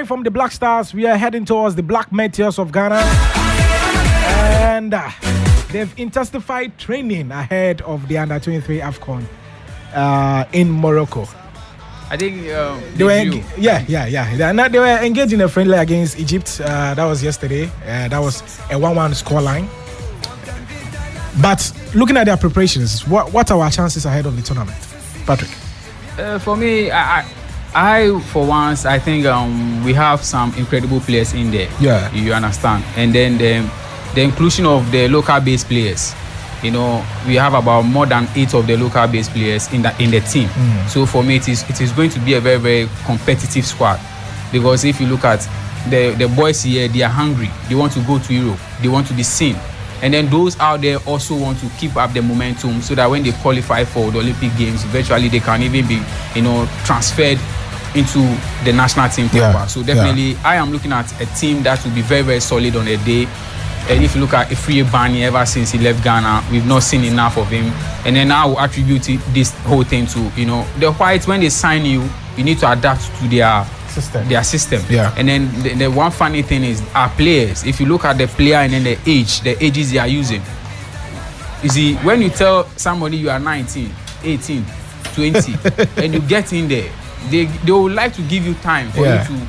from the Black Stars, we are heading towards the Black Meteors of Ghana. And they've intensified training ahead of the Under-23 AFCON in Morocco. I think they were they were engaged in a friendly against Egypt. That was yesterday. That was a 1-1 scoreline. But looking at their preparations, what are our chances ahead of the tournament, Patrick? For me, I for once, I think we have some incredible players in there. Yeah, you understand. And then the inclusion of the local-based players. You know, we have about more than 8 of the local-based players in the team. So for me, it is going to be a very, very competitive squad. Because if you look at the boys here, they are hungry. They want to go to Europe. They want to be seen. And then those out there also want to keep up the momentum so that when they qualify for the Olympic Games, virtually they can even be, transferred into the national team proper. So definitely, I am looking at a team that will be very, very solid on a day. And if you look at Ifrie Bani, ever since he left Ghana, we've not seen enough of him. And then I will attribute this whole thing to, the Whites, when they sign you, you need to adapt to their system. Yeah. And then the one funny thing is our players. If you look at the player and then the ages they are using. You see, when you tell somebody you are 19, 18, 20, and you get in there, they would like to give you time for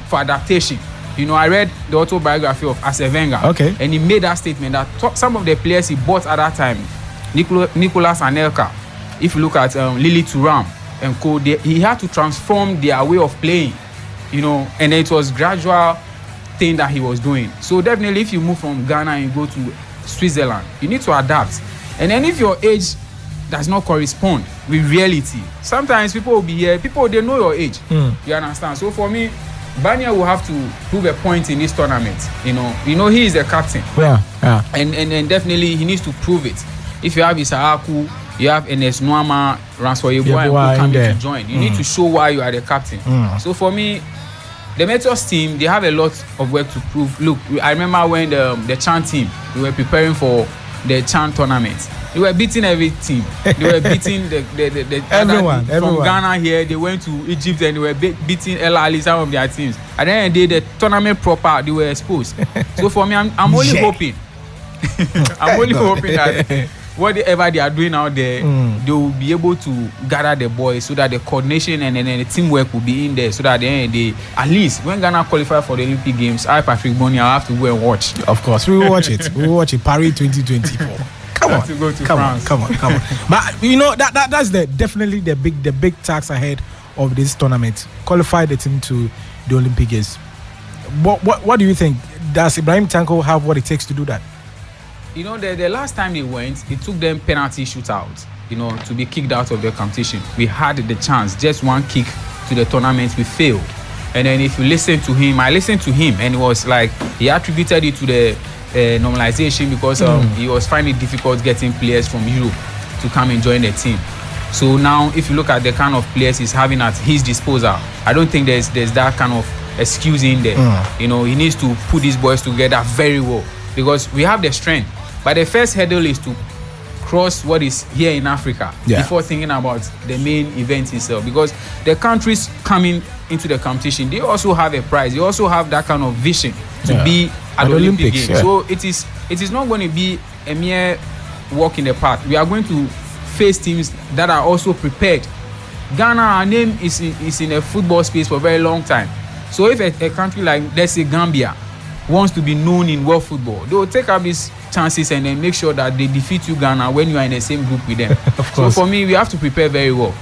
for adaptation. I read the autobiography of Arsene Wenger, and he made that statement that some of the players he bought at that time, Nicolas Anelka, if you look at Lily Thuram and co, he had to transform their way of playing, and it was gradual thing that he was doing. So definitely, if you move from Ghana and you go to Switzerland, you need to adapt. And then if your age does not correspond with reality, sometimes people will be here, they know your age. You understand? So for me, Banya will have to prove a point in this tournament. He is the captain. And definitely he needs to prove it. If you have Isaaku, you have Enes Nwama, Ransford Yeboah coming to join. You need to show why you are the captain. So for me, the Meteors team, they have a lot of work to prove. Look, I remember when the Chan team, we were preparing for the Chan tournament. They were beating every team. They were beating the everyone from Ghana here. They went to Egypt and they were beating El Ali, some of their teams. And then they the tournament proper, they were exposed. So for me, I'm only hoping. I'm only hoping that whatever they are doing out there, they will be able to gather the boys so that the coordination and then the teamwork will be in there. So that they at least when Ghana qualify for the Olympic Games, I, Patrick Bonny, I'll have to go and watch. Of course, we will watch it. We will watch it. Paris 2024. Come on. But that's definitely the big task ahead of this tournament. Qualify the team to the Olympic Games. What do you think? Does Ibrahim Tanko have what it takes to do that? The last time they went, it took them penalty shootout, to be kicked out of the competition. We had the chance, just one kick to the tournament, we failed. And then if you listen to him, I listened to him, and it was like he attributed it to the normalization because he was finding it difficult getting players from Europe to come and join the team. So now, if you look at the kind of players he's having at his disposal, I don't think there's that kind of excuse in there. He needs to put these boys together very well because we have the strength. But the first hurdle is to cross what is here in Africa before thinking about the main event itself. Because the countries coming into the competition, they also have a prize. They also have that kind of vision to be at the Olympic Games. Yeah. So it is not going to be a mere walk in the park. We are going to face teams that are also prepared. Ghana, our name is in a football space for a very long time. So if a country like, let's say, Gambia wants to be known in world football, they will take up these chances and then make sure that they defeat you, Ghana, when you are in the same group with them. Of course. So for me, we have to prepare very well.